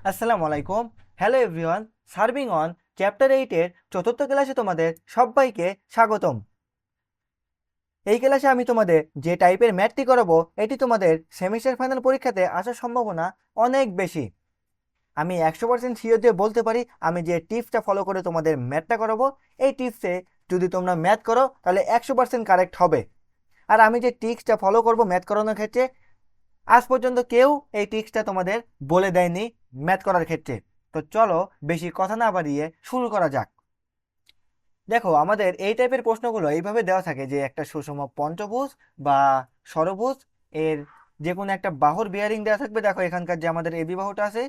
আসসালামু আলাইকুম। Hello everyone. Serving on chapter 8 এর চতুর্থ ক্লাসে তোমাদের সবাইকে স্বাগতম। এই ক্লাসে আমি তোমাদের যে টাইপের ম্যাথটি করাবো এটি তোমাদের সেমিস্টার ফাইনাল পরীক্ষাতে আসার সম্ভাবনা অনেক বেশি। আমি 100% শিওর দিয়ে বলতে পারি, আমি যে টিপসটা ফলো করে তোমাদের ম্যাথটা করাবো এই টিপসে যদি তোমরা ম্যাথ করো তাহলে 100% কারেক্ট হবে। আর আমি যে টিপসটা ফলো করব ম্যাথ করানোর ক্ষেত্রে, আজ পর্যন্ত কেউ এই ট্রিক্সটা তোমাদের বলে দেয়নি ম্যাথ করার ক্ষেত্রে। তো চলো বেশি কথা না বাড়িয়ে শুরু করা যাক। দেখো, আমাদের এই টাইপের প্রশ্নগুলো এইভাবে দেওয়া থাকে যে একটা সুষম পঞ্চভুজ বা ষড়ভুজ এর যে কোনো একটা বাহুর বিয়ারিং দেওয়া থাকবে। দেখো এখানকার যে আমাদের এবি বাহুটা আছে,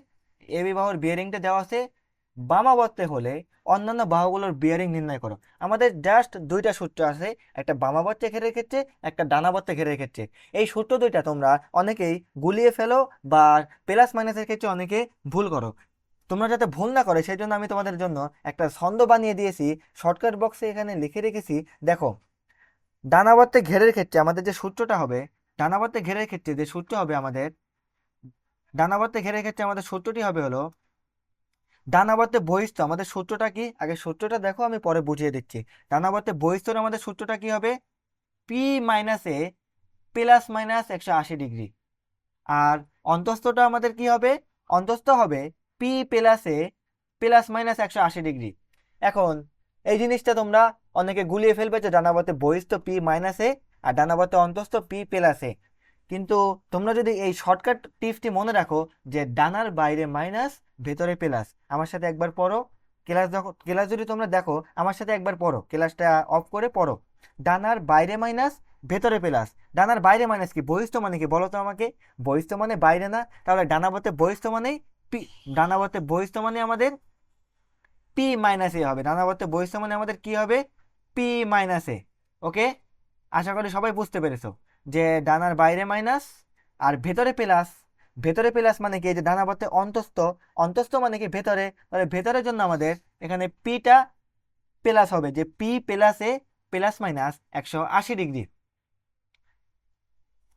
এবি বাহুর বিয়ারিংটা দেওয়া আছে বামাবর্তে হলে অন্যান্য বাহুগুলোর বিয়ারিং নির্ণয় করো। আমাদের জাস্ট দুইটা সূত্র আছে, একটা বামাবর্তে ঘেরের ক্ষেত্রে, একটা ডানাবর্তে ঘেরের ক্ষেত্রে। এই সূত্র দুইটা তোমরা অনেকেই গুলিয়ে ফেলো বা প্লাস মাইনাসের ক্ষেত্রে অনেকে ভুল করো। তোমরা যাতে ভুল না করে সেই জন্য আমি তোমাদের জন্য একটা ছন্দ বানিয়ে দিয়েছি, শর্টকাট বক্সে এখানে লিখে রেখেছি। দেখো, ডানাবর্তে ঘেরের ক্ষেত্রে আমাদের যে সূত্রটা হবে, ডানাবর্তে ঘেরের ক্ষেত্রে যে সূত্র হবে আমাদের, ডানাবর্তে ঘেরের ক্ষেত্রে আমাদের সূত্রটি হবে হলো ডানাবর্তে বহিস্থ। আমাদের সূত্রটা কি, আগে সূত্রটা দেখো, আমি পরে বুঝিয়ে দিচ্ছি। ডানাবর্তে বহিস্থর আমাদের সূত্রটা কি হবে, পি মাইনাস এ প্লাস মাইনাস 180 ডিগ্রি। আর অন্তস্থটা আমাদের কি হবে, অন্তস্থ হবে পি প্লাস এ প্লাস মাইনাস 180 ডিগ্রি। এখন এই জিনিসটা তোমরা অনেকে গুলিয়ে ফেলবে যে ডানাবর্তে বহিস্থ পি মাইনাস এ আর ডানাবর্তে অন্তস্থ পি প্লাস এ। কিন্তু তোমরা যদি এই শর্টকাট টিপসটি মনে রাখো যে ডানার বাইরে মাইনাস ভেতরে প্লাস, আমার সাথে একবার পড়ো। ক্লাস যদি তোমরা দেখো আমার সাথে একবার পড়ো, ক্লাসটা অফ করে পড়ো। ডানার বাইরে মাইনাস ভেতরে প্লাস। ডানার বাইরে মাইনাস কি, বহিস্থ মানে কি বলো তো আমাকে? বহিস্থ মানে বাইরে না, তাহলে ডানাবর্তে বহিস্থ মানেই পি, ডানাবর্তে বহিস্থ মানে আমাদের পি মাইনাস এ হবে। ডানাবর্তে বহিস্থ মানে আমাদের কি হবে, পি মাইনাস এ। ওকে, আশা করি সবাই বুঝতে পেরেছো যে ডানার বাইরে মাইনাস আর ভেতরে প্লাস। ভেতরে প্লাস মানে কি, যে ডানাবর্তে অন্তস্থ, অন্তস্থ মানে কি ভেতরে, তাহলে ভেতরের জন্য আমাদের এখানে পিটা প্লাস হবে, যে পি প্লাস এ প্লাস মাইনাস 180 ডিগ্রি।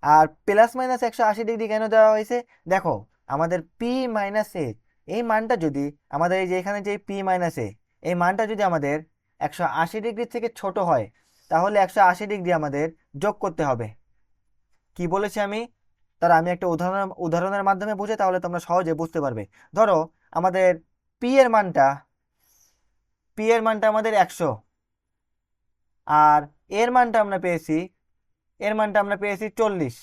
আর প্লাস মাইনাস 180 ডিগ্রি কেন দেওয়া হয়েছে, দেখো আমাদের পি মাইনাস এ এই মানটা যদি আমাদের এই যে এখানে যে পি মাইনাস এ এই মানটা যদি আমাদের 180 ডিগ্রি থেকে ছোট হয় তাহলে 180 ডিগ্রি আমাদের যোগ করতে হবে। কি বলেছি আমি, তারা আমি একটা উদাহরণের মাধ্যমে বুঝে তাহলে তোমরা সহজে বুঝতে পারবে। ধরো আমাদের পি এর মানটা, পি এর মানটা আমাদের 100 আর এর মানটা আমরা পেয়েছি, এর মানটা আমরা পেয়েছি 40।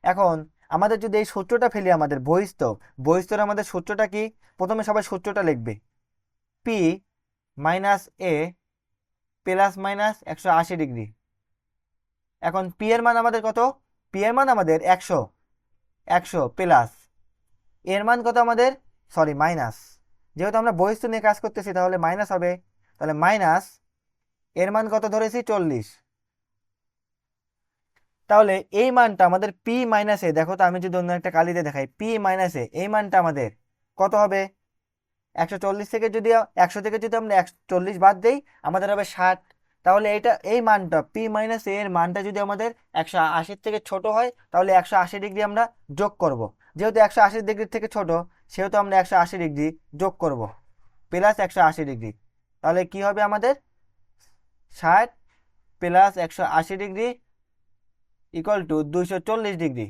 এখন আমাদের যদি এই সূত্রটা ফেলি, আমাদের বহিস্থ, বহিস্থর আমাদের সূত্রটা কি, প্রথমে সবাই সূত্রটা লিখবে। পি মাইনাস এ প্লাস মাইনাস 180 ডিগ্রি। এখন পি এর মান আমাদের কত, পি এর মান আমাদের 100, 100 প্লাস এর মান কত আমাদের, সরি মাইনাস, যেহেতু আমরা বহিস্থ নিয়ে কাজ করতেছি তাহলে মাইনাস হবে। তাহলে মাইনাস এর মান কত ধরেছি 40। তাহলে এই মানটা আমাদের পি মাইনাসে, দেখো তো আমি যদি অন্য একটা কালিতে দেখাই, পি মাইনাসে এই মানটা আমাদের কত হবে, 140 থেকে যদি 100 থেকে যদি আমরা 140 বাদ দেই আমাদের হবে 60। তাহলে এটা এই মানটা পি মাইনাস এর মানটা যদি আমাদের 180 থেকে ছোট হয় তাহলে 180 ডিগ্রি আমরা যোগ করব। যেহেতু 180 ডিগ্রি থেকে ছোট সেহেতু আমরা 180 ডিগ্রি যোগ করব প্লাস 180 ডিগ্রি। তাহলে কি হবে আমাদের, 60 plus 180 degree equal to 240 degree.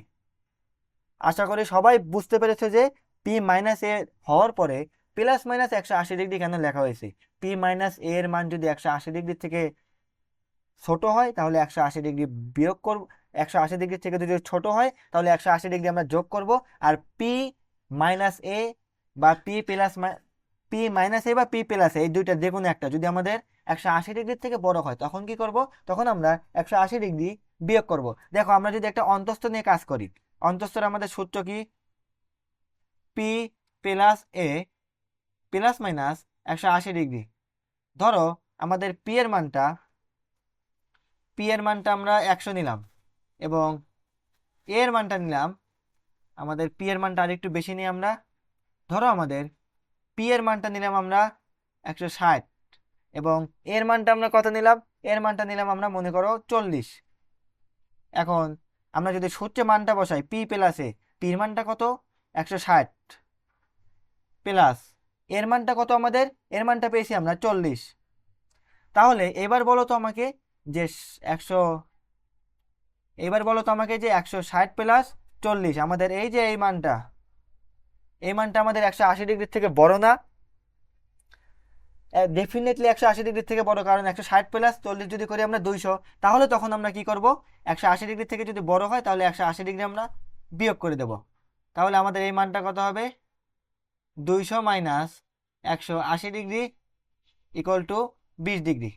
আশা করি সবাই বুঝতে পেরেছে যে পি মাইনাস এ হওয়ার পরে প্লাস মাইনাস 180 ডিগ্রি কেন লেখা হয়েছে। পি মাইনাস এ এর মান যদি 180 ডিগ্রি থেকে ছোট হয় তাহলে 180 ডিগ্রি বিয়োগ করব, 180 ডিগ্রি থেকে যদি ছোট হয় তাহলে 180 ডিগ্রি আমরা যোগ করব। আর পি মাইনাস এ বা P plus, P minus A বা পি প্লাস এই দুইটা যে কোনো একটা যদি আমাদের 180 ডিগ্রির থেকে বড় হয় তখন কি করব, তখন আমরা 180 ডিগ্রি বিয়োগ করব। দেখো আমরা যদি একটা অন্তস্থ নিয়ে কাজ করি, অন্তস্থর আমাদের সূত্র কি, পি প্লাস এ প্লাস মাইনাস 180 ডিগ্রি। ধরো আমাদের পি এর মানটা আমরা 100 নিলাম এবং এর মানটা নিলাম, আমাদের পি এর মানটা আরেকটু বেশি নিই আমরা। ধরো আমাদের পি এর মানটা নিলাম আমরা 160 এবং এর মানটা আমরা কত নিলাম, এর মানটা নিলাম আমরা মনে করো 40। এখন আমরা যদি সূত্রে মানটা বসাই পি প্লাসে, পির মানটা কত, 160। প্লাস এর মানটা কত আমাদের, এর মানটা পেয়েছি আমরা 40। তাহলে এবার বলো তো আমাকে যে 100, এবার বলো তো আমাকে যে 160 প্লাস 40 আমাদের এই যে এই মানটা, এই মানটা আমাদের 180 ডিগ্রির থেকে বড় না? ডেফিনেটলি 180 ডিগ্রির থেকে বড়, কারণ 160 প্লাস 40 যদি করি আমরা 200, তাহলে তখন আমরা কি করব, 180 ডিগ্রি থেকে যদি বড় হয় তাহলে 180 ডিগ্রি আমরা বিয়োগ করে দেব। তাহলে আমাদের এই মানটা কত হবে, 200 minus 180 degree equal to 20 degree.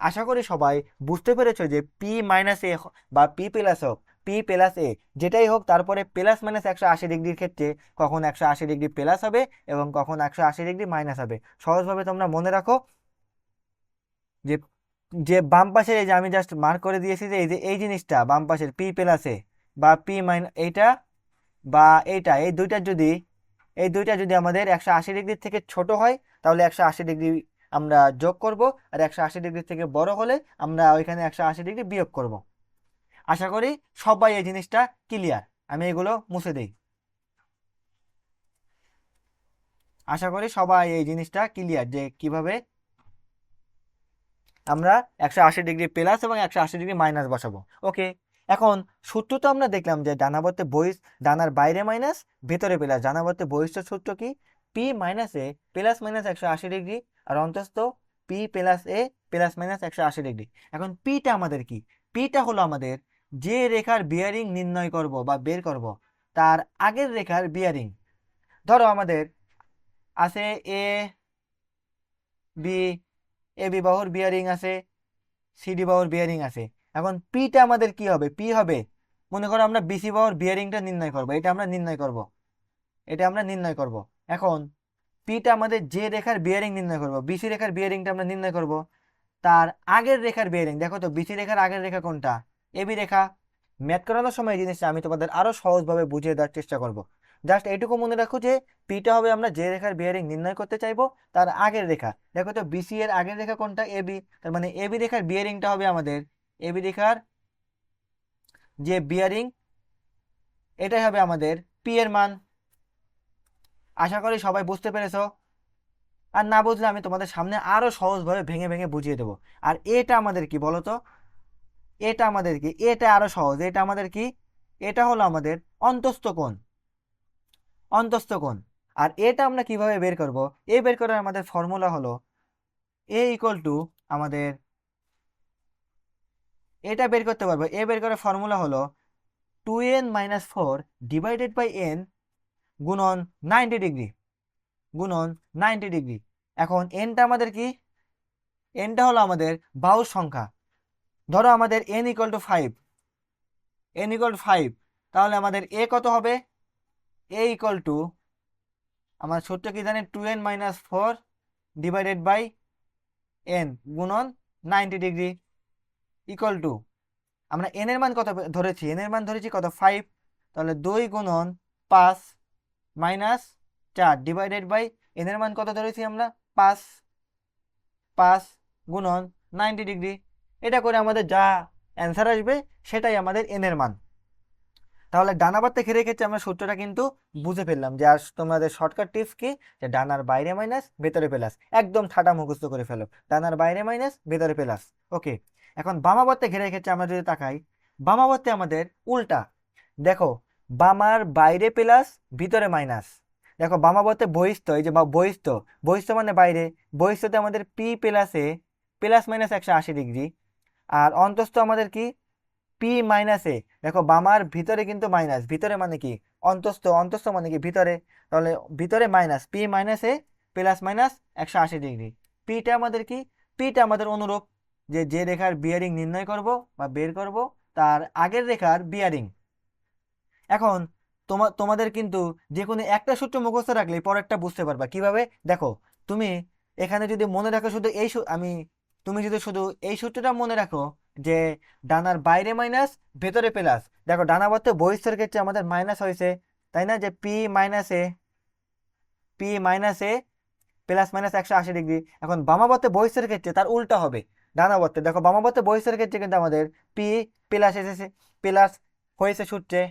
আশা করি সবাই বুঝতে পেরেছো যে পি মাইনাস এ বা পি প্লাস হোক, পি প্লাস এ যেটাই হোক, তারপরে প্লাস মাইনাস 180 ডিগ্রির ক্ষেত্রে কখন 180 ডিগ্রি প্লাস হবে এবং কখন 180 ডিগ্রি মাইনাস হবে। সহজভাবে তোমরা মনে রাখো যে যে বাম পাশের এই যে আমি জাস্ট মার্ক করে দিয়েছি যে এই জিনিসটা বাম পাশের পি প্লাস এ বা পি মাইনাস এইটা বা এইটা, এই দুইটা যদি আমাদের 180 ডিগ্রির থেকে ছোট হয় তাহলে 180 ডিগ্রি আমরা যোগ করব, আর 180 ডিগ্রি থেকে বড় হলে আমরা ওইখানে 180 ডিগ্রি বিয়োগ করব। আশা করি সবাই এই জিনিসটা ক্লিয়ার। আমি এগুলো মুছে দেই। আশা করি সবাই এই জিনিসটা ক্লিয়ার যে কিভাবে আমরা 180 ডিগ্রি প্লাস এবং 180 ডিগ্রি মাইনাস বসাবো। ওকে, এখন সূত্র তো আমরা দেখলাম যে ডানাবর্তে বহিষ, ডানার বাইরে মাইনাস ভেতরে প্লাস, ডানাবর্তে বহিষ্ঠ সূত্র কি, পি মাইনাস এ প্লাস মাইনাস 180 ডিগ্রি আর অন্তস্থ পি প্লাস এ প্লাস মাইনাস 180 ডিগ্রি। এখন পিটা আমাদের কি, পিটা হলো আমাদের যে রেখার বিয়ারিং নির্ণয় করব বা বের করব তার আগের রেখার বিয়ারিং। ধরো আমাদের আছে এ বি, এ বি বাহুর বিয়ারিং আছে, সিডি বাহুর বিয়ারিং আছে। এখন পিটা আমাদের কি হবে, পি হবে, মনে করো আমরা বিসি বাহুর বিয়ারিংটা নির্ণয় করব, এটা আমরা নির্ণয় করব, এটা আমরা নির্ণয় করব। এখন পিটা আমাদের যে রেখার বিয়ারিং নির্ণয় করব, বিসি রেখার বিয়ারিংটা আমরা নির্ণয় করব, তার আগের রেখার বিয়ারিং দেখো তো বিসি রেখার আগের রেখা কোনটা, এবি রেখা। ম্যাথ করানোর সময় এই জিনিসটা আমি তোমাদের আরো সহজভাবে বুঝিয়ে দেওয়ার চেষ্টা করব। জাস্ট এইটুকু মনে রাখো যে পিটা হবে আমরা যে রেখার বিয়ারিং নির্ণয় করতে চাইবো তার আগের রেখা। দেখো তো বিসি এর আগের রেখা কোনটা, এবি, তার মানে এবি রেখার বিয়ারিংটা হবে আমাদের, এবি রেখার যে বিয়ারিং এটাই হবে আমাদের পি এর মান। আশা করি সবাই বুঝতে পেরেছো। আর না বুঝলে আমি তোমাদের সামনে আরো সহজভাবে ভেঙে ভেঙে বুঝিয়ে দেবো। আর এটা আমাদের কি বলো তো, এটা আমাদের কি, এটা আরো সহজ, এটা আমাদের কি, এটা হলো আমাদের অন্তস্থ কোণ, অন্তস্থ কোণ। আর এটা আমরা কিভাবে বের করব, এ বের করার আমাদের ফর্মুলা হলো এ ইকুয়াল টু আমাদের, এটা বের করতে পারবো, এ বের করার ফর্মুলা হলো 2n-4 ডিভাইডেড বাই n গুণন 90 ডিগ্রি, গুণন 90 ডিগ্রি। এখন এনটা আমাদের কি, এনটা হলো আমাদের বাহুর সংখ্যা। ধরো আমাদের n equal to 5, n equal to 5, তাহলে আমাদের এ কত হবে, এ ইকুয়াল টু আমার সূত্র কি জানি 2n-4 ডিভাইডেড বাই n গুণন 90 ডিগ্রি ইকুয়াল টু, আমরা n এর মান কত ধরেছি, n এর মান ধরেছি কত 5, তাহলে 2 গুণন 5 মাইনাস 4 ডিভাইডেড বাই n এর মান কত ধরেছি আমরা 5, 5 গুণন 90 ডিগ্রি। এটা করে আমাদের যা অ্যান্সার আসবে সেটাই আমাদের n এর মান। তাহলে ডানা বাদ থেকে রেখেছি আমরা সূত্রটা কিন্তু বুঝে ফেললাম যে আর তোমাদের শর্টকাট টিপস কি, যে ডানার বাইরে মাইনাস ভেতরে প্লাস, একদম ঠাটা মুখস্থ করে ফেলো, ডানার বাইরে মাইনাস ভেতরে প্লাস। ওকে, এখন বামাবর্তে ঘিরে রেখেছে আমরা যদি তাকাই, বামাবর্তে আমাদের উল্টা। দেখো বামার বাইরে প্লাস ভিতরে মাইনাস, দেখো বামাবর্তে বহিস্থ, এই যে বহিস্থ, বহিস্থ মানে বাইরে, বহিস্থতে আমাদের পি প্লাস এ প্লাস মাইনাস 180 ডিগ্রি, আর অন্তস্থ আমাদের কি পি মাইনাস এ। দেখো বামার ভিতরে কিন্তু মাইনাস, ভিতরে মানে কি অন্তস্থ, অন্তস্থ মানে কি ভিতরে, তাহলে ভিতরে মাইনাস পি মাইনাস এ প্লাস মাইনাস 180 ডিগ্রি। পিটা আমাদের কি, পিটা আমাদের অনুরূপ যে যে রেখার বিয়ারিং নির্ণয় করব বা বের করব তার আগের রেখার বিয়ারিং। এখন তোমাদের কিন্তু যে কোনো একটা সূত্র মুখস্থ রাখলে পরেরটা বুঝতে পারবা কিভাবে। দেখো তুমি এখানে যদি মনে রাখো শুধু এই আমি, তুমি যদি শুধু এই সূত্রটা মনে রাখো যে ডানার বাইরে মাইনাস ভেতরে প্লাস, দেখো ডানা বর্তে বহিস্থের ক্ষেত্রে আমাদের মাইনাস হয়েছে, তাই না, যে পি মাইনাস এ, পি মাইনাস এ প্লাস মাইনাস 180 ডিগ্রি। এখন বামাবর্তে বহিস্থের ক্ষেত্রে তার উল্টা হবে, ডানাবর্তে দেখো বামাবর্তে বহিস্থের ক্ষেত্রে কিন্তু আমাদের পি প্লাস এসেছে, প্লাস হয়েছে সূত্রে।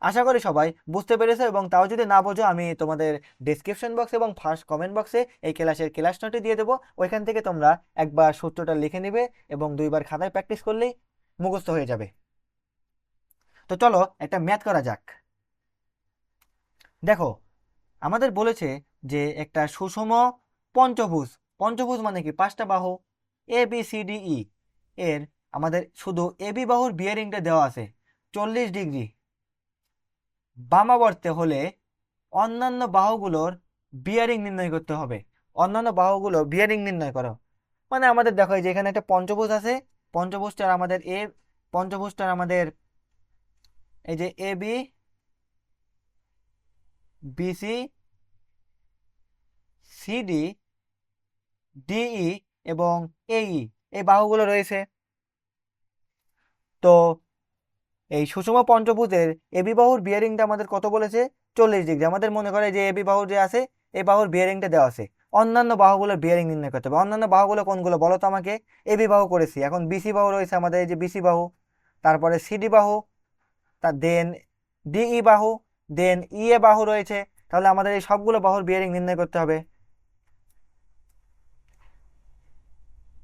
আশা করি সবাই বুঝতে পেরেছো, এবং তাও যদি না বোঝো আমি তোমাদের ডেসক্রিপশন বক্সে এবং ফার্স্ট কমেন্ট বক্সে এই ক্লাসের ক্লাস নোটটি দিয়ে দেবো। ওইখান থেকে তোমরা একবার সূত্রটা লিখে নিবে এবং দুইবার খাতায় প্র্যাকটিস করলেই মুখস্থ হয়ে যাবে। তো চলো একটা ম্যাথ করা যাক। দেখো আমাদের বলেছে যে একটা সুষম পঞ্চভুজ, পঞ্চভুজ মানে কি 5টা বাহু এ বি সি ডি ই, এর আমাদের শুধু এ বি বাহুর বিয়ারিংটা দেওয়া আছে 40 ডিগ্রি বামাবর্তে হলে অন্যান্য বাহুগুলোর বিয়ারিং নির্ণয় করতে হবে। অন্যান্য বাহুগুলো বিয়ারিং নির্ণয় করো মানে আমাদের দেখো এই যে এখানে একটা পঞ্চভুজ আছে, পঞ্চভুজটার আমাদের পঞ্চভুজটার আমাদের এই যে A B BC CD DE এবং এই এই বাহুগুলো রয়েছে। তো এই সুষম পঞ্চভুজের এবি বাহুর বিয়ারিংটা আমাদের কত বলেছে 40 ডিগ্রি। আমাদের মনে করে যে এবি বাহু যে আছে এই বাহুর বিয়ারিংটা দেওয়া আছে, অন্যান্য বাহুগুলোর বিয়ারিং নির্ণয় করতে হবে। অন্যান্য বাহুগুলো কোনগুলো বলো তো আমাকে। এবি বাহু করেছি, এখন বিসি বাহু রয়েছে আমাদের এই যে বিসি বাহু, তারপরে সিডি বাহু, তার দেন ডিই বাহু, দেন ইএ বাহু রয়েছে। তাহলে আমাদের এই সবগুলো বাহুর বিয়ারিং নির্ণয় করতে হবে।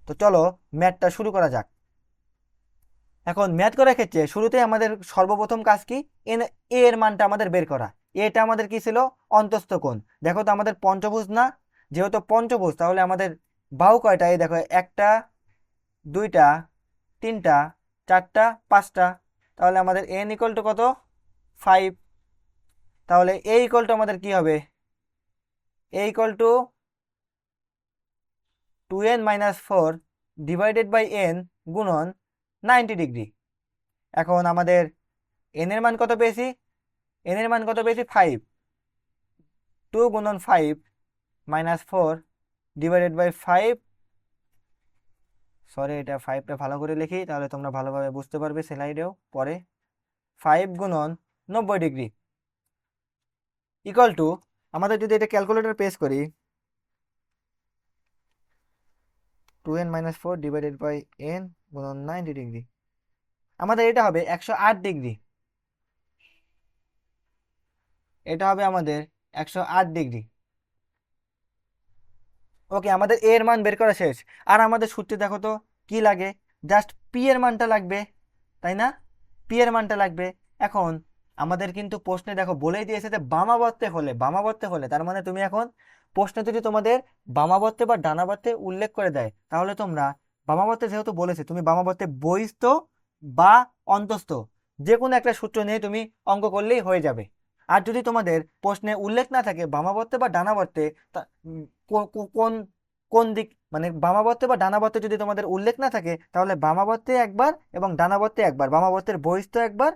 তো চলো ম্যাথটা শুরু করা যাক। এখন ম্যাথ করার ক্ষেত্রে শুরুতেই আমাদের সর্বপ্রথম কাজ কি, এন এ এর মানটা আমাদের বের করা। এটা আমাদের কি ছিল অন্তস্থ কোণ। দেখো তো আমাদের পঞ্চভুজ না, যেহেতু পঞ্চভুজ তাহলে আমাদের বাহু কয়টা, এই দেখো 1টা 2টা 3টা 4টা 5টা, তাহলে আমাদের এন ইকুয়াল টু কত 5। তাহলে এ ইকুয়াল টু আমাদের কি হবে, A equal to 2n-4 divided by n গুণন 90 ডিগ্রি। এখন আমাদের এন এর মান কত পেয়েছি, এন এর মান কত পেয়েছি 5, 2 গুণন 5 মাইনাস 4 ডিভাইডেড বাই 5, সরি এটা 5টা ভালো করে লিখি তাহলে তোমরা ভালোভাবে বুঝতে পারবে স্লাইডেও পরে। 5 গুণন 90 ডিগ্রি ইকুয়াল টু, আমাদের যদি এটা ক্যালকুলেটর পেশ করি 2n-4 ডিভাইডেড বাই n গুণন 90 ডিগ্রি, আমাদের এটা হবে 108 ডিগ্রি। এটা হবে আমাদের 108 ডিগ্রি। ওকে, আমাদের এ এর মান বের করা শেষ। আর আমাদের সূত্রে দেখো তো কি লাগে, জাস্ট পি এর মানটা লাগবে, তাই না? পি এর মানটা লাগবে। এখন আমাদের কিন্তু প্রশ্নে দেখো বলেই দিয়েছে যে বামাবর্তে হলে, বামাবর্তে হলে তার মানে তুমি এখন প্রশ্নে যদি তোমাদের বামাবর্তে বা ডানাবর্তে উল্লেখ করে দেয় তাহলে তোমরা বামাবর্তে যেহেতু বলেছে তুমি বামাবর্তে বহিস্থ বা অন্তস্থ যে কোনো একটা সূত্র নিয়ে তুমি অঙ্ক করলেই হয়ে যাবে। আর যদি তোমাদের প্রশ্নে উল্লেখ না থাকে বামাবর্তে বা ডানাবর্তে, কোন কোন দিক মানে বামাবর্তে বা ডানাবর্তে যদি তোমাদের উল্লেখ না থাকে তাহলে বামাবর্তে একবার এবং ডানাবর্তে একবার, বামাবর্তের বহিস্থ একবার,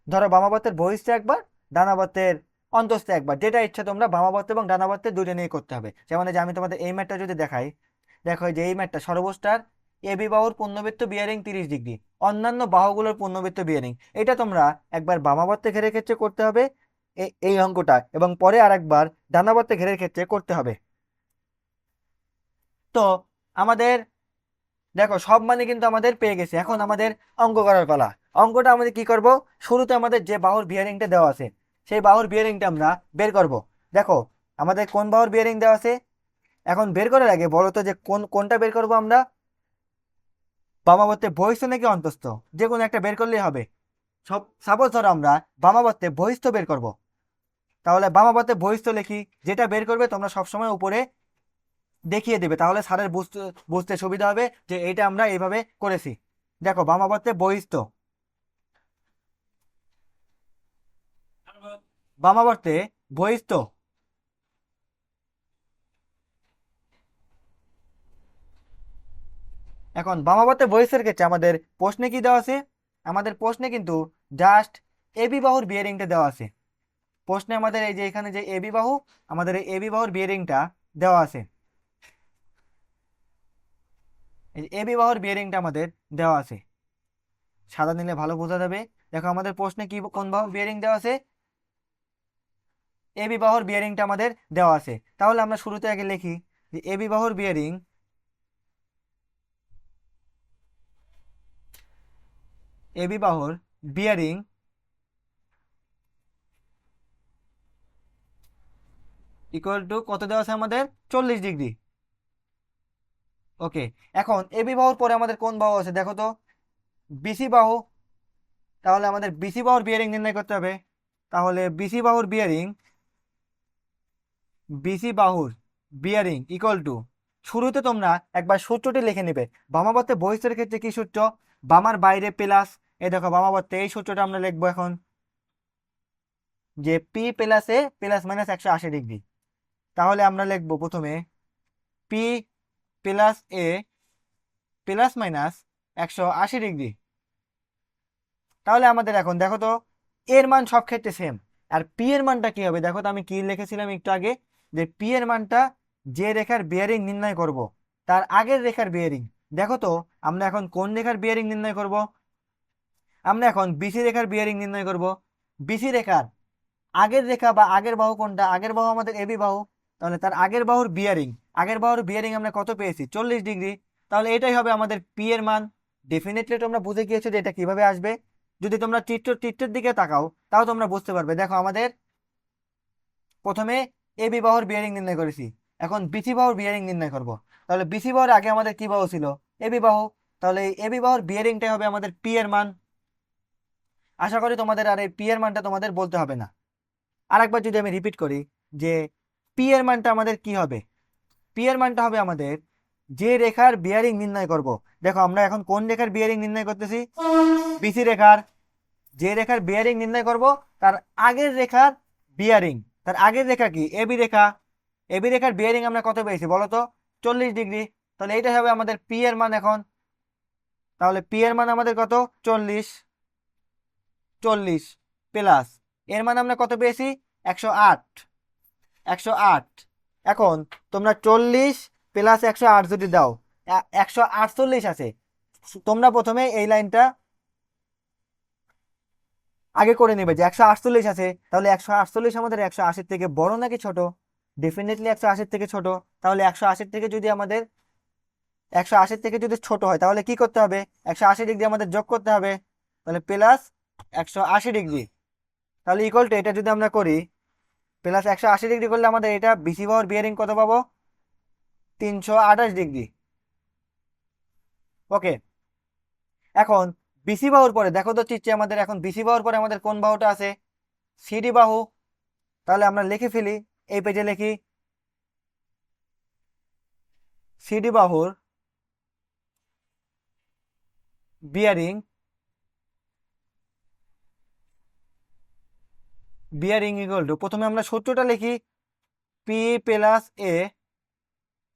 ধরো বামাবর্তের বহিস্থ একবার, ডানাবর্তের অন্তস্থ একবার, যেটা ইচ্ছা তোমরা বামাবর্ত এবং ডানাবর্তে দুটো নিয়ে করতে হবে। যেমন যে আমি তোমাদের এই ম্যাটটা যদি দেখাই, দেখো যে এই ম্যাটটা সর্বস্টার এবি বাহুর পূর্ণবৃত্ত বিয়ারিং 30 ডিগ্রি, অন্যান্য বাহুগুলোর পূর্ণবৃত্ত বিয়ারিং, এটা তোমরা একবার বামাবর্তে ঘেরের ক্ষেত্রে করতে হবে এই অঙ্কটা, এবং পরে আর একবার ডানাবর্তে ঘেরের ক্ষেত্রে করতে হবে। তো আমাদের দেখো সব মানে কিন্তু আমাদের পেয়ে গেছে, এখন আমাদের অঙ্ক করার পালা। অঙ্কটা আমাদের কি করব, শুরুতে আমাদের যে বাহুর বিয়ারিংটা দেওয়া আছে সেই বাহুর বিয়ারিংটা আমরা বের করব। দেখো আমাদের কোন বাহুর বিয়ারিং দেওয়া আছে, এখন বের করার আগে বলো তো যে কোনটা বের করব আমরা, বামাবর্তে বহিস্থ নাকি অন্তস্থ, যে কোনো একটা বের করলেই হবে। সব সাপোজ ধরো আমরা বামাবর্তে বহিস্থ বের করব, তাহলে বামাবর্তে বহিস্থ লিখি, যেটা বের করবে তোমরা সবসময় উপরে দেখিয়ে দেবে, তাহলে স্যারের বুঝতে বুঝতে সুবিধা হবে যে এইটা আমরা এইভাবে করেছি। দেখো বামাবর্তে বহিস্থ, বামাবর্তে বহিস্থ, এখন বামাবর্তে বহিস্থের ক্ষেত্রে আমাদের প্রশ্নে কি দেওয়া আছে, আমাদের প্রশ্নে কিন্তু জাস্ট এবি বাহুর বিয়ারিংটা দেওয়া আছে। প্রশ্নে আমাদের এই যে এখানে যে এবি বাহু, আমাদের এই এবি বাহুর বিয়ারিংটা দেওয়া আছে, এই এবি বাহুর বিয়ারিংটা আমাদের দেওয়া আছে, সাদা নিলে ভালো বোঝা যাবে। দেখো আমাদের প্রশ্নে কি কোন বাহুর বিয়ারিং দেওয়া আছে, এবি বাহুর বিয়ারিংটা আমাদের দেওয়া আছে। তাহলে আমরা শুরুতে আগে লিখি যে এবি বাহুর বিয়ারিং, এবি বাহুর বিয়ারিং ইকুয়াল টু কত দেওয়া আছে আমাদের 40 ডিগ্রি। ওকে, এখন এবি বাহুর পরে আমাদের কোন বাহু আছে দেখো তো, বিসি বাহু। তাহলে আমাদের বিসি বাহুর বিয়ারিং নির্ণয় করতে হবে। তাহলে বিসি বাহুর বিয়ারিং ইকুয়াল টু, শুরুতে তোমরা একবার সূত্রটি লিখে নেবে। বামাবর্তে বহিস্থের ক্ষেত্রে কি সূত্র, বামার বাইরে প্লাস। এই দেখো বামাবর্তে এই সূত্রটা আমরা লিখবো এখন, যে পি প্লাস এ প্লাস মাইনাস 180 ডিগ্রি। তাহলে আমরা লিখবো প্রথমে পি প্লাস এ প্লাস মাইনাস 180 ডিগ্রি। তাহলে আমাদের এখন দেখো তো এর মান সব ক্ষেত্রে সেম। আর পি এর মানটা কি হবে দেখো তো, আমি কি লিখেছিলাম একটু আগে, যে পি এর মানটা যে রেখার বিয়ারিং নির্ণয় করব তার আগের রেখার বিয়ারিং। দেখো তো আমরা এখন কোন রেখার বিয়ারিং নির্ণয় করব, আমরা এখন বিসি রেখার বিয়ারিং নির্ণয় করব। বিসি রেখার আগের রেখা বা আগের বাহু কোনটা, আগের বাহু আমাদের এবি বাহু। তাহলে তার আগের বাহুর বিয়ারিং আমরা কত পেয়েছি, 40 ডিগ্রি। তাহলে এটাই হবে আমাদের পি এর মান। ডেফিনেটলি তোমরা বুঝে গিয়েছো যে এটা কিভাবে আসবে। যদি তোমরা চিত্রের দিকে তাকাও তাও তোমরা বুঝতে পারবে। দেখো আমাদের প্রথমে এবি বাহুর বিয়ারিং নির্ণয় করেছি, এখন বিসি বাহুর বিয়ারিং নির্ণয় করব। তাহলে বিসি বাহুর আগে আমাদের কি বাহু ছিল, এবি বাহু। তাহলে এই এবি বাহুর বিয়ারিংটাই হবে আমাদের পি এর মান। আশা করি তোমাদের আর এই পি এর মানটা তোমাদের বলতে হবে না। আরেকবার যদি আমি রিপিট করি, যে পি এর মানটা আমাদের কি হবে, পি এর মানটা হবে আমাদের যে রেখার বিয়ারিং নির্ণয় করব। দেখো আমরা এখন কোন রেখার বিয়ারিং নির্ণয় করতেছি, বিসি রেখার। যে রেখার বিয়ারিং নির্ণয় করব তার আগের রেখার বিয়ারিং, তার আগের রেখা কি, এবি রেখা। এবি রেখার বিয়ারিং আমরা কত পেয়েছি বলো তো, 40 ডিগ্রি। তাহলে এইটা হবে আমাদের পি এর মান এখন। তাহলে পি এর মান আমাদের কত, 40। 40 প্লাস এর মান আমরা কত পেয়েছি, 108। 108। এখন তোমরা 40 প্লাস 108 যদি দাও 148 আছে। তোমরা প্রথমে এই লাইনটা আগে করে নেবে যে 148 আছে। তাহলে 148 আমাদের 180 থেকে বড় নাকি ছোট, ডেফিনেটলি 180 থেকে ছোট। তাহলে 180 থেকে যদি আমাদের 180 থেকে যদি ছোট হয় তাহলে কি করতে হবে, 180 ডিগ্রি আমাদের যোগ করতে হবে। তাহলে প্লাস 180 ডিগ্রি। তাহলে ইকুয়াল টু এটা যদি আমরা করি, প্লাস 180 ডিগ্রি করলে আমাদের এটা বিসি বাহুর বিয়ারিং কত পাবো, 328 ডিগ্রি। ওকে, এখন বিসি বাহুর পরে দেখো তো চিত্রে আমাদের এখন বিসি বাহুর পরে আমাদের কোন বাহুটা আছে, সিডি বাহু। তাহলে আমরা লিখে ফেলি, এই পেজে লিখি সিডি বাহুর বিয়ারিং ইকুয়াল টু, প্রথমে আমরা সূত্রটা লিখি, পি প্লাস এ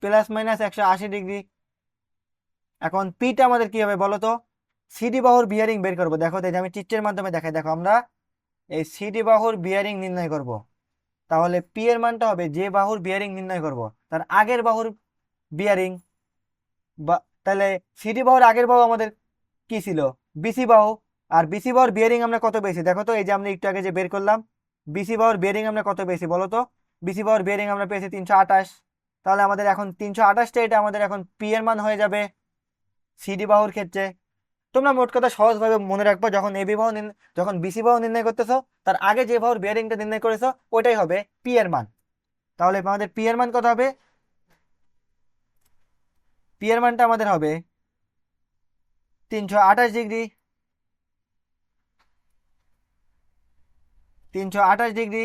প্লাস মাইনাস 180 ডিগ্রি। এখন পিটা আমাদের কি হবে বলো তো, সিডি বাহুর বিয়ারিং বের করবো। দেখো তো আমি চিত্রের মাধ্যমে দেখাই, দেখো আমরা এই সিডি বাহুর বিয়ারিং নির্ণয় করব। তাহলে পি এর মানটা হবে যে বাহুর বিয়ারিং নির্ণয় করব তার আগের বাহুর বিয়ারিং। বা তাহলে সিডি বাহুর আগের বাহু আমাদের কি ছিল, বিসি বাহু। আর বিসি বাহুর বিয়ারিং আমরা কত পেয়েছি দেখো তো, এই যে আমরা একটু আগে যে বের করলাম, বিসি বাহুর বিয়ারিং আমরা কত পেয়েছি বলো তো, বিসি বাহুর বিয়ারিং আমরা পেয়েছি 328। তাহলে আমাদের এখন 328টা এটা আমাদের এখন পি এর মান হয়ে যাবে সিডি বাহুর ক্ষেত্রে। তোমরা মোট কথা সহজভাবে মনে রাখবো, যখন এবি বাহু যখন বিসি বাহু নির্ণয় করতেছো তার আগে যে বাহুর বিয়ারিংটা নির্ণয় করেছো ওইটাই হবে পি এর মান। তাহলে আমাদের পি এর মান কত হবে, পি এর মানটা আমাদের হবে 328 ডিগ্রি। 328 ডিগ্রি।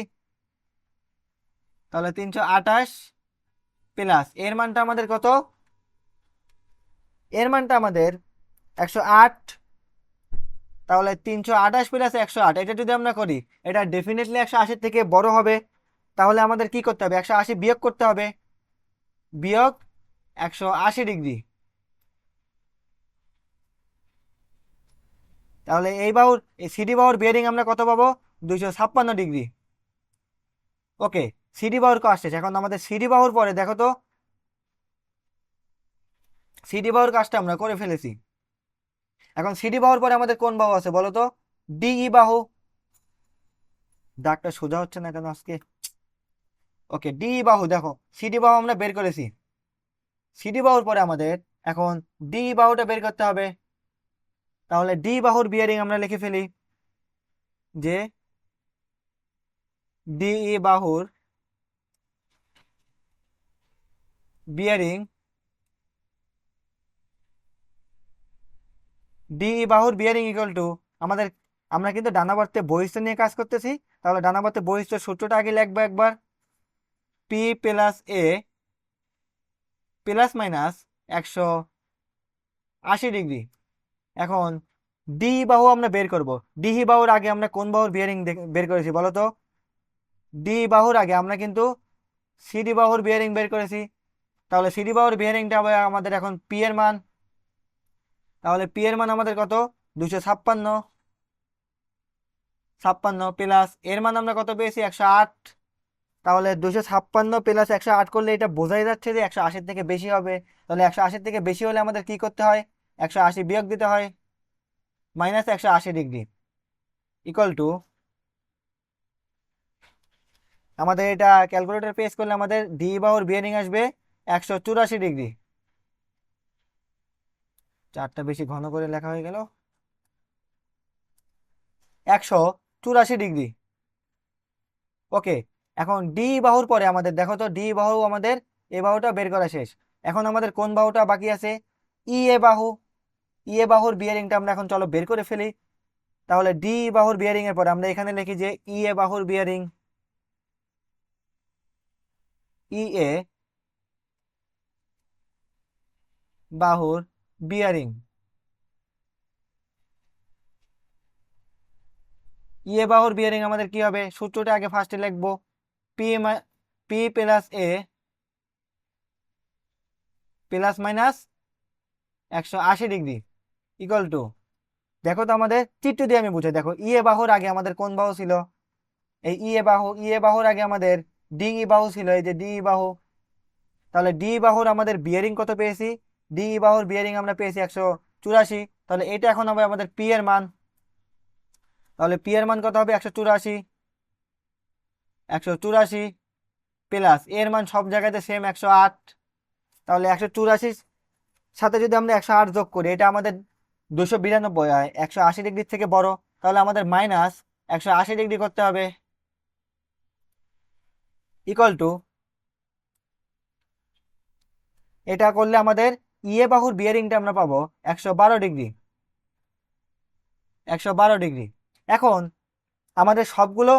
তাহলে 328 প্লাস এর মানটা আমাদের কত, এর মানটা আমাদের 108। তাহলে 328 প্লাস 108 এটা যদি আমরা করি, এটা ডেফিনেটলি 180 থেকে বড় হবে। তাহলে আমাদের কি করতে হবে, 180 বিয়োগ করতে হবে, বিয়োগ 180 ডিগ্রি। তাহলে এই সিডি বাহুর বিয়ারিং আমরা কত পাবো, 256 ডিগ্রি। ওকে, সিডি বাহুর কাজ শেষ। এখন আমাদের সিডি বাহুর পরে দেখো তো, সিডি বাহুর কাজটা আমরা করে ফেলেছি। এখন সিডি বাহুর পরে আমাদের কোন বাহু আছে বলো তো, ডিই বাহু। দাগটা সোজা হচ্ছে না কেন আজকে। ওকে, ডিই বাহু। দেখো সিডি বাহু আমরা বের করেছি, সিডি বাহুর পরে আমাদের এখন ডিই বাহুটা বের করতে হবে। তাহলে ডি বাহুর বিয়ারিং আমরা লিখে ফেলি, যে ডিই বাহুর বিয়ারিং ডিই বাহুর বিয়ারিং ইকুয়াল টু আমাদের, আমরা কিন্তু ডানাবর্তে বহিষ্ঠ নিয়ে কাজ করতেছি, তাহলে ডানাবর্তে বহিষ্ঠ সূত্রটা আগে লিখবো একবার, পি প্লাস এ প্লাস মাইনাস 180 ডিগ্রি। এখন ডি বাহু আমরা বের করব। ডি বাহুর আগে আমরা কোন বাহুর বিয়ারিং বের করেছি বলো তো? ডি বাহুর আগে আমরা কিন্তু সিডি বাহুর বিয়ারিং বের করেছি। তাহলে সিডি বাহুর বিয়ারিংটা হবে আমাদের এখন পি এর মান। তাহলে পি এর মান আমাদের কত? 256। 56 প্লাস এর মান আমরা কত পেয়েছি? 108। তাহলে 256 প্লাস 108 করলে এটা বোঝাই যাচ্ছে যে 180 থেকে বেশি হবে। তাহলে 180 থেকে বেশি হলে আমাদের কি করতে হয়? 180 বিয়োগ দিতে হয়, মাইনাস 180 ডিগ্রি ইকুয়াল টু, আমাদের এটা ক্যালকুলেটর পেশ করলে আমাদের ডি বাহুর বিয়ারিং আসবে 184 ডিগ্রি। চারটা বেশি ঘন করে লেখা হয়ে গেল, 184 ডিগ্রি। ওকে, এখন ডি বাহুর পরে আমাদের দেখো তো, ডি বাহু আমাদের এ বাহুটা বের করা শেষ। এখন আমাদের কোন বাহুটা বাকি আছে? ই এ বাহু। ই এ বাহুর বিয়ারিংটা আমরা এখন চলো বের করে ফেলি। তাহলে ডি বাহুর বিয়ারিং এর পরে আমরা এখানে লিখি যে ই এ বাহুর বিয়ারিং, ই এ বাহুর বিয়ারিং, ই এ বাহুর বিয়ারিং আমাদের কি হবে? সূত্রটা আগে ফার্স্টে লিখবো, পি পি প্লাস এ plus minus 180 degree equal two, দেখো তো আমাদের চিত্র দিয়ে আমি বুঝাই, দেখো ই এ বাহুর আগে আমাদের কোন বাহু ছিল? এই ই এ বাহু। ই এ বাহুর আগে আমাদের ডি ই বাহু ছিল, এই যে ডি ই বাহু। তাহলে ডি বাহুর আমাদের বিয়ারিং কত পেয়েছি? ডি ই বাহুর বিয়ারিং আমরা পেয়েছি 184। তাহলে এটা এখন হবে আমাদের পি এর মান। তাহলে পি এর মান কত হবে? 184। 184 প্লাস এর মান সব জায়গাতে সেম 108। তাহলে 184 সাথে যদি আমরা 108 যোগ করি, এটা আমাদের 292 হয়, 180 ডিগ্রির থেকে বড়। তাহলে আমাদের মাইনাস 180 ডিগ্রি করতে হবে ইকুয়াল টু, এটা করলে আমাদের ইয়ে বাহুর বিয়ারিংটা আমরা পাবো 112 ডিগ্রি। 112 ডিগ্রি। এখন আমাদের সবগুলো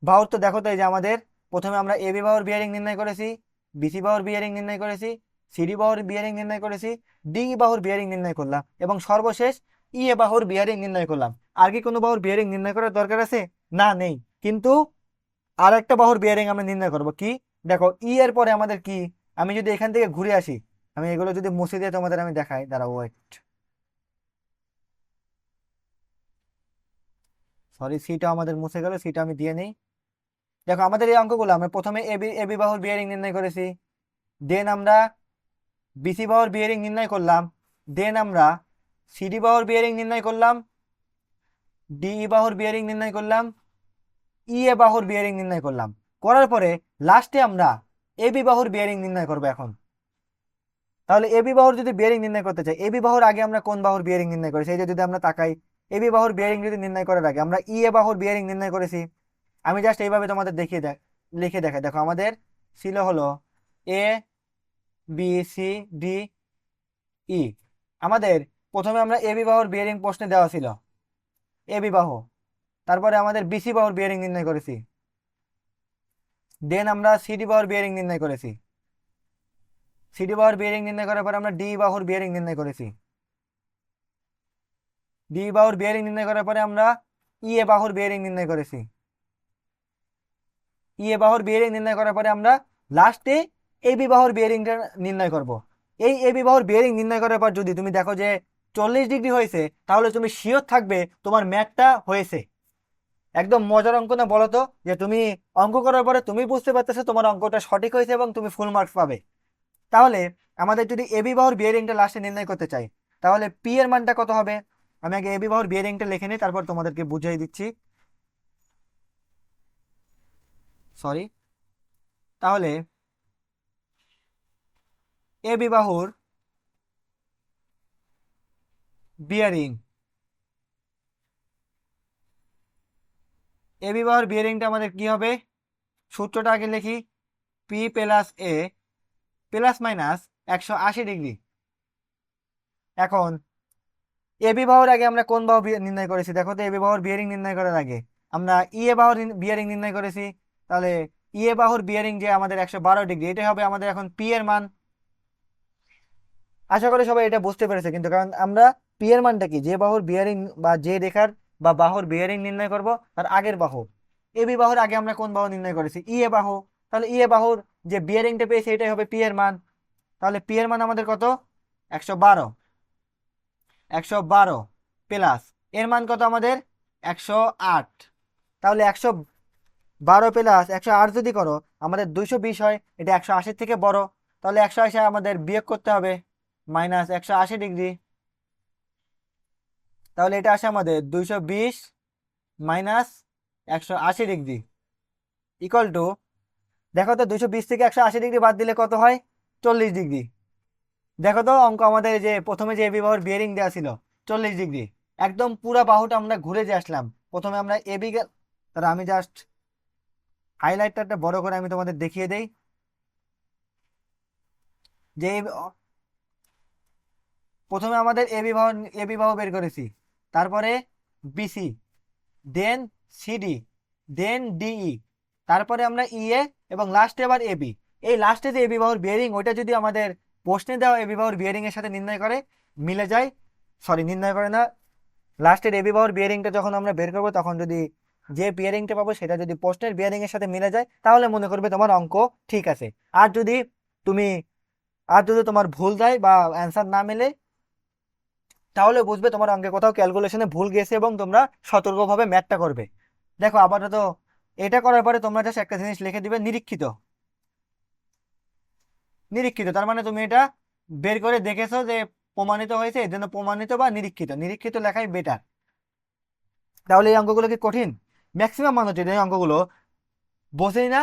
বাহুর তো দেখো তো, এই যে আমাদের প্রথমে আমরা এবি বাহুর বিয়ারিং নির্ণয় করেছি, বিসি বাহুর বিয়ারিং নির্ণয় করেছি, সিডি বাহুর বিয়ারিং নির্ণয় করেছি, ডি বাহুর বিয়ারিং নির্ণয় করলাম, এবং সর্বশেষ ইএ বাহুর বিয়ারিং নির্ণয় করলাম। আর কি কোনো বাহুর বিয়ারিং নির্ণয় করার দরকার আছে? না, নেই। কিন্তু আর একটা বাহুর বিয়ারিং আমরা নির্ণয় করব। কি? দেখো ই এর পরে আমাদের কি, আমি যদি এখান থেকে ঘুরে আসি, আমি এগুলো যদি মুছে দিয়ে তোমাদের আমি দেখাই, দাঁড়াও ওয়েট, সরি সিটা আমাদের মুছে গেল, সিটা আমি দিয়ে নেই। দেখো আমাদের এই অঙ্কগুলো আমরা প্রথমে এবি এবি বাহুর বিয়ারিং নির্ণয় করেছি, দেন আমরা বিসি বাহুর বিয়ারিং নির্ণয় করলাম, দেন আমরা সিডি বাহুর বিয়ারিং নির্ণয় করলাম, ডিই বাহুর বিয়ারিং নির্ণয় করলাম, ইএ বাহুর বিয়ারিং নির্ণয় করলাম। করার পরে লাস্টে আমরা এবি বাহুর বিয়ারিং নির্ণয় করব এখন। তাহলে এবি বাহুর যদি বিয়ারিং নির্ণয় করতে চাই, এবি বাহুর আগে আমরা কোন বাহুর বিয়ারিং নির্ণয় করেছি? এই যে যদি আমরা তাকাই, এবি বাহুর বিয়ারিং যদি নির্ণয় করার আগে আমরা ইএ বাহুর বিয়ারিং নির্ণয় করেছি। আমি জাস্ট এইভাবে তোমাদের দেখিয়ে লিখে দেখাই। দেখো আমাদের ছিল হলো এ বি সি ডি ই। আমাদের প্রথমে আমরা এবি বাহুর বিয়ারিং প্রশ্নে দেওয়া ছিল এবি বাহু, তারপরে আমাদের বিসি বাহুর বিয়ারিং নির্ণয় করেছি, দেন আমরা সিডি বাহুর বিয়ারিং নির্ণয় করেছি, সিডি বাহুর বিয়ারিং নির্ণয় করার পর আমরা ডি বাহুর বিয়ারিং নির্ণয় করেছি, ডি বাহুর বিয়ারিং নির্ণয় করার পরে আমরা ইএ বাহুর বিয়ারিং নির্ণয় করেছি, ইএ বাহুর বিয়ারিং নির্ণয় করার পরে আমরা লাস্টে এবি বাহুর বিয়ারিংটা নির্ণয় করব। এই এবি বাহুর বিয়ারিং নির্ণয় করার পর যদি তুমি দেখো যে 40 ডিগ্রি হয়েছে, তাহলে তুমি শিওর থাকবে তোমার ম্যাথটা হয়েছে। একদম মজার অঙ্ক না বলো তো, যে তুমি অঙ্ক করার পরে তুমি বুঝতে পারতেছো তোমার অঙ্কটা সঠিক হয়েছে এবং তুমি ফুল মার্কস পাবে। তাহলে আমাদের যদি এবি বাহুর বিয়ারিংটা লাস্টে নির্ণয় করতে চাই, তাহলে পি এর মানটা কত হবে? আমি আগে এবি বাহুর বিয়ারিংটা লিখে নিই, তারপর তোমাদেরকে বুঝিয়ে দিচ্ছি। সরি, তাহলে এবি বাহুর বিয়ারিং, এবি বাহুর বিয়ারিংটা আমাদের কি হবে? সূত্রটা আগে লিখি, পি প্লাস এ প্লাস মাইনাস 180 ডিগ্রি। এখন এবি বাহুর আগে আমরা কোন বাহু নির্ণয় করেছি? দেখো তো, এবি বাহুর বিয়ারিং নির্ণয় করার আগে আমরা ইএ বাহুর বিয়ারিং নির্ণয় করেছি। তাহলে ইএ বাহুর বিয়ারিং যে আমাদের 112 ডিগ্রি, এটাই হবে আমাদের এখন পি এর মান। আশা করি সবাই এটা বুঝতে পেরেছে। কিন্তু কারণ আমরা পি এর মানটা কি, যে বাহুর বিয়ারিং বা যে রেখার বা বাহুর বিয়ারিং নির্ণয় করব তার আগের বাহু। এবি বাহুর আগে আমরা কোন বাহু নির্ণয় করেছি? ইএ বাহু। তাহলে ইএ বাহুর যে বিয়ারিংটা পেয়েছি এটাই হবে পি এর মান। তাহলে পি এর মান আমাদের কত? 112। 112 প্লাস এর মান কত আমাদের? 108। তাহলে 112 প্লাস 108 যদি করো আমাদের 220 হয়। এটা 180 থেকে বড়। তাহলে 180 আমাদের বিয়োগ করতে হবে, মাইনাস 180 ডিগ্রি। তাহলে এটা আসে আমাদের 220 মাইনাস 180 ডিগ্রি ইকুয়াল টু, দেখো তো 220 থেকে 180 ডিগ্রি বাদ দিলে কত হয়? 40 ডিগ্রি। দেখো তো অঙ্ক আমাদের যে প্রথমে যে এবি বাহুর বিয়ারিং দেওয়া ছিল 40 ডিগ্রি, একদম পুরো বাহুটা আমরা ঘুরে যে আসলাম। প্রথমে আমরা এবি, তাহলে আমি জাস্ট হাইলাইটারটা বড় করে আমি তোমাদের দেখিয়ে দেই যে প্রথমে আমাদের এবি বাহু বের করেছি, তারপরে বিসি, দেন সিডি, দেন ডিই, তারপরে আমরা ইএ, এবং লাস্টে আবার এবি। এই লাস্টে যে এবি বাহুর বিয়ারিং, ওইটা যদি আমাদের প্রশ্নে দেওয়া এবি বাহুর বিয়ারিং এর সাথে নির্ণয় করে মিলে যায়, সরি নির্ণয় করে না, লাস্টের এবি বাহুর বিয়ারিংটা যখন আমরা বের করবো তখন যদি যে বিয়ারিংটা পাবো সেটা যদি প্রশ্নের বিয়ারিং এর সাথে মিলে যায় তাহলে মনে করবে তোমার অঙ্ক ঠিক আছে। আর যদি তুমি আর যদি তোমার ভুল যায় বা অ্যান্সার না মেলে তাহলে বুঝবে তোমার অঙ্কে কোথাও ক্যালকুলেশনে ভুল গেছে এবং তোমরা সতর্কভাবে ম্যাথটা করবে। দেখো আপাতত এটা করার পরে তোমরা জাস্ট একটা জিনিস লিখে দিবে, নিরীক্ষিত। নিরীক্ষিত তার মানে তুমি এটা বের করে দেখেছো যে প্রমাণিত হয়েছে, এর জন্য প্রমাণিত বা নিরীক্ষিত, নিরীক্ষিত লেখাই বেটার। তাহলে এই অঙ্কগুলো কি কঠিন? ম্যাক্সিমাম মানুষ এই অঙ্কগুলো বোঝেই না,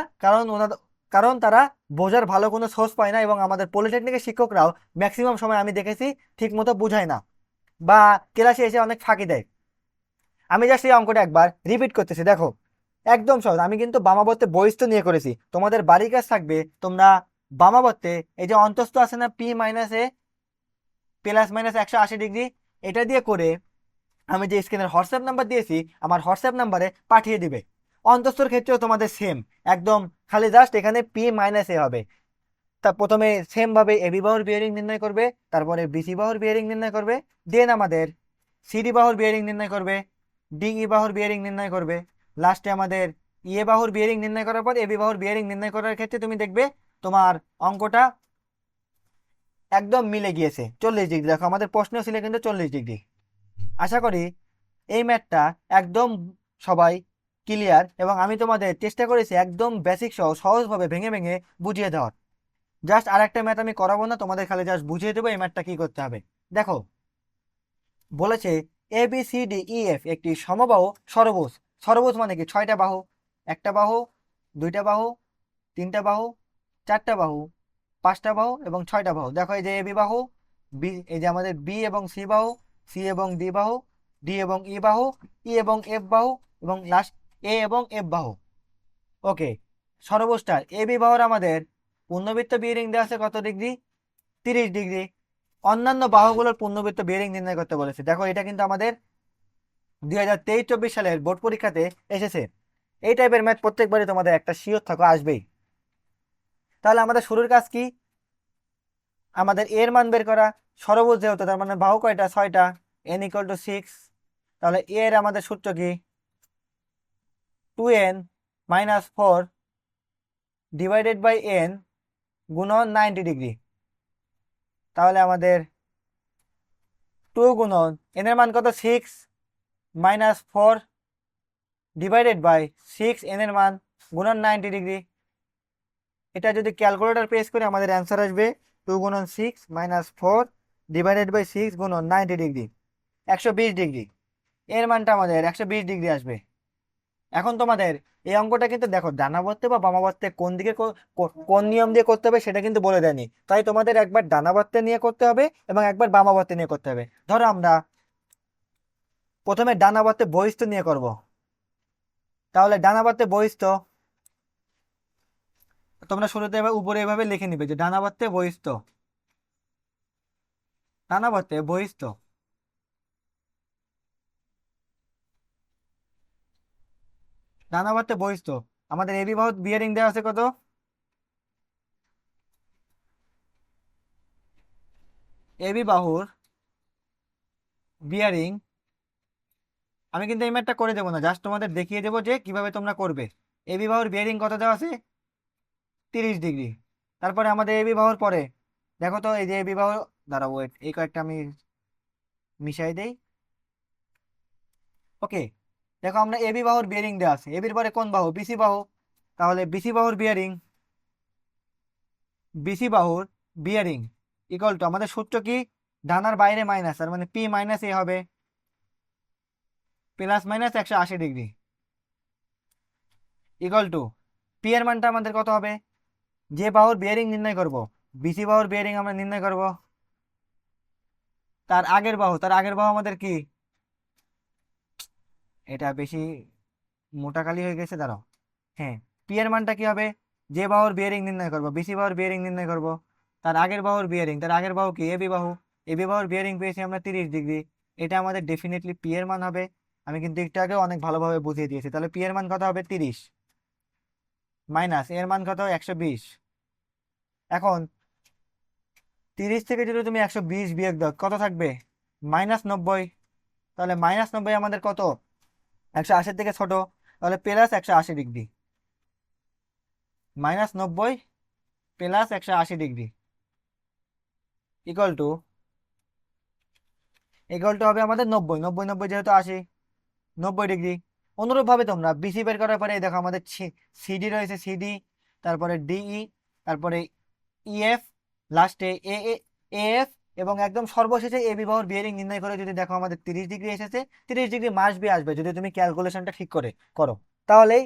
কারণ তারা বোঝার ভালো কোনো সোর্স পায় না, এবং আমাদের পলিটেকনিকের শিক্ষকরাও ম্যাক্সিমাম সময় আমি দেখেছি ঠিক মতো বুঝায় না বা ক্লাসে এসে অনেক ফাঁকি দেয়। আমি জাস্ট এই অঙ্কটা একবার রিপিট করতেছি, দেখো একদম সহজ। আমি কিন্তু বামাবর্তে বহিস্থ নিয়ে করেছি, তোমাদের বাড়ির কাজ থাকবে তোমরা বামাবর্তে এই যে অন্তস্থ আছে না, পি মাইনাস এ প্লাস মাইনাস 180 ডিগ্রি, এটা দিয়ে করে আমি যে স্ক্রিনের হোয়াটসঅ্যাপ নাম্বার দিয়েছি আমার হোয়াটসঅ্যাপ নাম্বারে পাঠিয়ে দিবে। অন্তস্থর ক্ষেত্রেও তোমাদের সেম একদম, খালি জাস্ট এখানে পি মাইনাস এ হবে। তা প্রথমে সেম ভাবে এবি বাহুর বিয়ারিং নির্ণয় করবে, তারপরে বিসি বাহুর বিয়ারিং নির্ণয় করবে, দেন আমাদের সিডি বাহুর বিয়ারিং নির্ণয় করবে, ডিই বাহুর বিয়ারিং নির্ণয় করবে, লাস্টে আমাদের ইএ বাহুর বিয়ারিং নির্ণয় করার পর এবি বাহুর বিয়ারিং নির্ণয় করার ক্ষেত্রে তুমি দেখবে তোমার অঙ্কটা একদম মিলে গিয়েছে 40 ডিগ্রি। দেখো আমাদের প্রশ্ন ছিল কিন্তু 40 ডিগ্রি। আশা করি এই ম্যাথটা একদম সবাই ক্লিয়ার, এবং আমি তোমাদের চেষ্টা করেছি একদম বেসিক সহ সহজভাবে ভেঙে ভেঙে বুঝিয়ে দেওয়ার। জাস্ট আর একটা ম্যাথ আমি করাবো না, তোমাদের খালি জাস্ট বুঝিয়ে দেবো এই ম্যাথটা কি করতে হবে। দেখো বলেছে A B C D E F একটি সমবাহু ষড়ভুজ। ষড়ভুজ মানে কি? 6টা বাহু, একটা বাহু, 2টা বাহু, 3টা বাহু, 4টা বাহু, 5টা বাহু এবং 6টা বাহু। দেখো এই যে এ বি বাহু, বি এই যে আমাদের বি এবং সি বাহু, সি এবং ডি বাহু, ডি এবং ই বাহু, ই এবং এফ বাহু, এবং লাস্ট এ এবং এফ বাহু। ওকে, ষড়ভুজটার এ বি বাহুর আমাদের পূর্ণবৃত্ত বিয়ারিং দেওয়া আছে কত ডিগ্রি? 30 ডিগ্রি। অন্যান্য বাহুগুলোর পূর্ণবৃত্ত বিয়ারিং নির্ণয় করতে বলেছে। দেখো এটা কিন্তু আমাদের 2023-24 সালের বোর্ড পরীক্ষাতে এসেছে। এই টাইপের ম্যাথ প্রত্যেকবারই তোমাদের একটা শিওর থাকো আসবেই। তাহলে আমাদের শুরুর কাজ কি? আমাদের এর মান বের করা। ষড়ভুজ যেহেতু তার মানে বাহু কয়টা? 6টা, n = 6। তাহলে এর আমাদের সূত্র কি? 2n - 4 ডিভাইডেড বাই n গুণন 90 ডিগ্রি। তাহলে আমাদের 2 গুণন n এর মান কত? 6 - 4 ডিভাইডেড বাই 6 n এর মান গুণন 90 ডিগ্রি। এটা যদি ক্যালকুলেটর পেশ করে আমাদের অ্যান্সার আসবে 2 গুণন 6 - 4 ডিভাইডেড বাই 6 গুণন 90 ডিগ্রি, 120 ডিগ্রি। এর মানটা আমাদের 120 ডিগ্রি আসবে। এখন তোমাদের এই অঙ্কটা কিন্তু দেখো ডানাবর্তে বা বামাবর্তে কোন দিকে কোন নিয়ম দিয়ে করতে হবে সেটা কিন্তু বলে দেয়নি, তাই তোমাদের একবার ডানাবর্তে নিয়ে করতে হবে এবং একবার বামাবর্তে নিয়ে করতে হবে। ধরো আমরা প্রথমে ডানাবর্তে বহিস্থ নিয়ে করব। তাহলে ডানাবর্তে বহিস্থ তোমরা শুরুতে এবার উপরে এভাবে লিখে নিবে যে ডানাবর্তে বহিস্থ, ডানাবর্তে বহিস্থ। ডানাবর্তে বহিস্থ আমাদের এবি বাহু বিয়ারিং দেওয়া আছে কত? এবি বাহুর বিয়ারিং আমি কিন্তু এই ম্যাথটা করে দেবো না, জাস্ট তোমাদের দেখিয়ে দেবো যে কিভাবে তোমরা করবে। এবি বাহুর বিয়ারিং কত দেওয়া আছে? 30 ডিগ্রি। তারপরে আমাদের এবি বাহুর পরে দেখো তো, এই যে এবি বাহু, দাঁড়াও ওয়েট, এই কয়েকটা আমি মিশাই দেই। ওকে, দেখো আমরা এবি বাহুর বিয়ারিং দেওয়া আছে, এবির পরে কোন বাহু? বিসি বাহু। তাহলে বিসি বাহুর বিয়ারিং, বিসি বাহুর বিয়ারিং ইকুয়াল টু আমাদের সূত্র কি? ডানার বাইরে মাইনাস, তার মানে পি মাইনাস এ হবে plus minus 180 degree equal two P এর মানটা আমাদের কত হবে? যে বাহুর বিয়ারিং নির্ণয় করব, বিসি বাহুর বিয়ারিং আমরা নির্ণয় করব, তার আগের বাহু, তার আগের বাহু আমাদের কি? এটা বেশি মোটা কালি হয়ে গেছে, দাঁড়াও। হ্যাঁ, পি এর মানটা কি হবে? যে বাহুর বিয়ারিং নির্ণয় করব, বিসি বাহুর বিয়ারিং নির্ণয় করব, তার আগের বাহুর বিয়ারিং, তার আগের বাহু কি? এবি বাহু। এবি বাহুর বিয়ারিং পেয়েছি আমরা 30 ডিগ্রি। এটা আমাদের ডেফিনেটলি পি এর মান হবে। আমি কিন্তু একটু আগে অনেক ভালোভাবে বুঝিয়ে দিয়েছি। তাহলে পি এর মান কত হবে? 30 মাইনাস এর মান কত? 120। এখন 30 থেকে যদি তুমি 120 বিয়োগ দাও, কত থাকবে? -90। তাহলে -90 আমাদের কত? 180 থেকে ছোট, তাহলে plus 180 degree. -90 plus 180 degree equal two হবে আমাদের 90। 90 90 যেহেতু 80, 90 ডিগ্রি। অনুরূপভাবে তোমরা বিসি বের করার পরে এই দেখো আমাদের সিডি রয়েছে, সিডি, তারপরে ডিই, তারপরে ইএফ, লাস্টে এ এফ, এবং একদম সর্বশেষে এ বিবাহর বিয়ারিং নির্ণয় করে যদি দেখো আমাদের 30 ডিগ্রি এসেছে, 30 ডিগ্রি মাস বি আসবে যদি তুমি ক্যালকুলেশনটা ঠিক করে করো, তাহলেই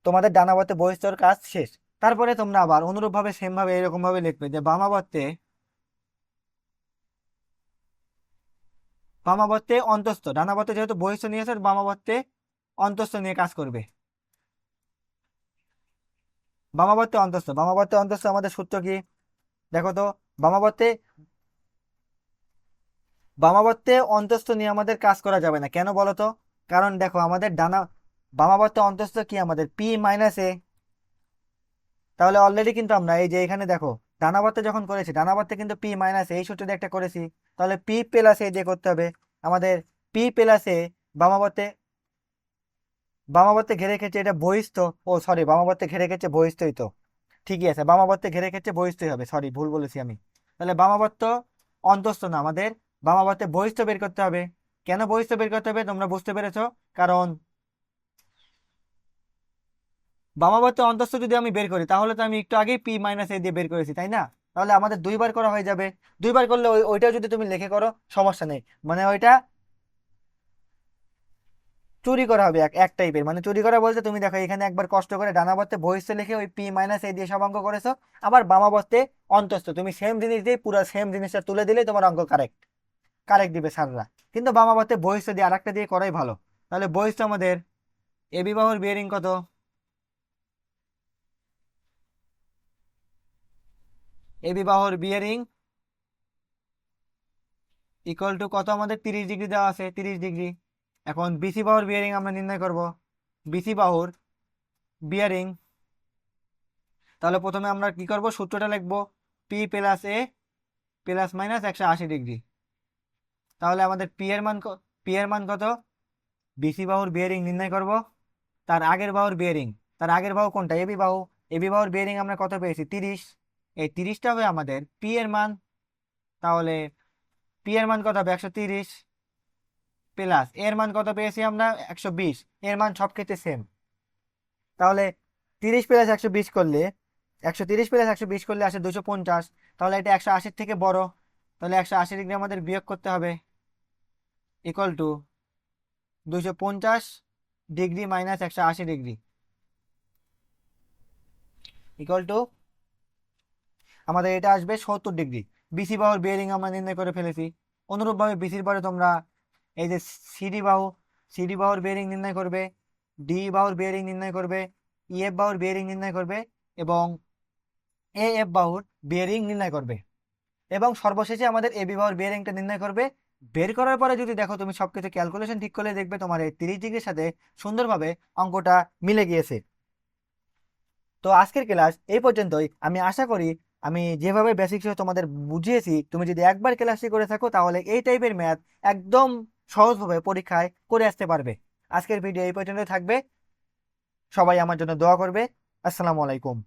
তোমাদের ডানাবর্তে বহিঃস্তর কাজ শেষ। তারপরে তোমরা আবার অনুরূপভাবে সেম ভাবে এরকম ভাবে লিখবে যে বামাবর্তে, বামাবর্তে অন্তস্থ, ডানাবর্তে যেহেতু বহিঃস্থ নিয়েছে, বামাবর্তে অন্তস্থ নিয়ে কাজ করবে। বামাবর্তে অন্তস্থ, বামাবর্তে অন্তস্থ আমাদের সূত্র কি? দেখো তো, বামাবর্তে, বামাবর্তে অন্তস্থ নিয়ে আমাদের কাজ করা যাবে না, কেন বলো তো? কারণ দেখো আমাদের ডানা, বামাবর্তে অন্তস্থ কি আমাদের? পি মাইনাস এ। তাহলে অলরেডি কিন্তু আমরা এই যে এখানে দেখো, ডানাবর্তে যখন করেছি, ডানাবর্তে কিন্তু পি মাইনাস এই সূত্র দিয়ে একটা করেছি, তাহলে পি প্লাস এ দিয়ে করতে হবে আমাদের। পি প্লাস এ বামাবর্তে, বামাবর্তে ঘিরে রেখেছে এটা বহিস্থ, ও সরি, বামাবর্তে ঘিরে রেখেছে বহিস্থই তো, ঠিকই আছে, বামাবর্তে ঘিরে রেখেছে বহিস্থই হবে, সরি ভুল বলেছি আমি। তাহলে বামাবর্ত অন্তস্থ না, আমাদের বামাবর্তে বহিস্থ বের করতে হবে। কেন বহিস্থ বের করতে হবে তোমরা বুঝতে পেরেছো? কারণ বামাবর্তে অন্তস্থ যদি আমি বের করি, তাহলে তো আমি একটু আগেই পি মাইনাস এ দিয়ে বের করেছি, তাই না? তাহলে আমাদের দুইবার করা হয়ে যাবে। দুইবার করলে ওইটা যদি তুমি লিখে করো সমস্যা নেই, মানে ওইটা চুরি করা হবে, এক টাইপের, মানে চুরি করা বলতে তুমি দেখো এখানে একবার কষ্ট করে ডানাবর্তে বহিস্থ লিখে ওই পি মাইনাস এ দিয়ে সব অঙ্ক করেছো, আবার বামাবর্তে অন্তস্থ তুমি সেম জিনিস দিয়ে পুরো সেম জিনিসটা তুলে দিলেই তোমার অঙ্ক কারেক্ট, কারেক্ট দিবে স্যাররা। কিন্তু বামাবর্তে বহিস্থ দিয়ে আরেকটা দিয়ে করাই ভালো। তাহলে বহিস্থ আমাদের এবি বাহুর বিয়ারিং কত? এবি বাহুর বিয়ারিং ইকুয়াল টু কত? আমাদের 30 ডিগ্রি দেওয়া আছে, 30 ডিগ্রি। এখন বিসি বাহুর বিয়ারিং আমরা নির্ণয় করব, বিসি বাহুর বিয়ারিং। তাহলে প্রথমে আমরা কি করব? সূত্রটা লিখবো, পি প্লাস এ প্লাস মাইনাস 180 ডিগ্রি। তাহলে আমাদের পি এর মান কত? বিসি বাহুর বিয়ারিং নির্ণয় করব, তার আগের বাহুর বিয়ারিং, তার আগের বাহু কোনটা? এবি বাহু। এবি বাহুর বিয়ারিং আমরা কত পেয়েছি? 30। এই 30টা হবে আমাদের পি এর মান। তাহলে পি এর মান কত হবে? 130 প্লাস এর মান কত পেয়েছি আমরা? 120। এর মান সব ক্ষেত্রে সেম। তাহলে 30 প্লাস 120 করলে, 130 প্লাস 120 করলে আসে 250। তাহলে এটা 180 থেকে বড়, তাহলে 180 ডিগ্রি আমাদের বিয়োগ করতে হবে, equal to 250 degree minus 180 degree equal two আমাদের এটা আসবে 70 ডিগ্রি। বিসি বাহুর বিয়ারিং আমরা নির্ণয় করে ফেলেছি। অনুরূপভাবে বিসির পরে তোমরা এই যে সিডি বাহু, সিডি বাহুর বিয়ারিং নির্ণয় করবে, ডি বাহুর বিয়ারিং নির্ণয় করবে, ইএফ বাহুর বিয়ারিং নির্ণয় করবে, এবং এ এফ বাহুর বিয়ারিং নির্ণয় করবে এবং সর্বশেষে আমাদের এ বি বাহুর বিয়ারিংটা নির্ণয় করবে। বের করার পরে যদি দেখো তুমি সবকিছু ক্যালকুলেশন ঠিক করলে দেখবে তোমার এই 30 ডিগ্রির সাথে সুন্দরভাবে অঙ্কটা মিলে গিয়েছে। তো আজকের ক্লাস এই পর্যন্তই। আমি আশা করি আমি যেভাবে বেসিক তোমাদের বুঝিয়েছি তুমি যদি একবার ক্লাসটি করে থাকো তাহলে এই টাইপের ম্যাথ একদম সহজভাবে পরীক্ষায় করে আসতে পারবে। আজকের ভিডিও এই পর্যন্ত থাকবে। সবাই আমার জন্য দোয়া করবে। আসসালামু আলাইকুম।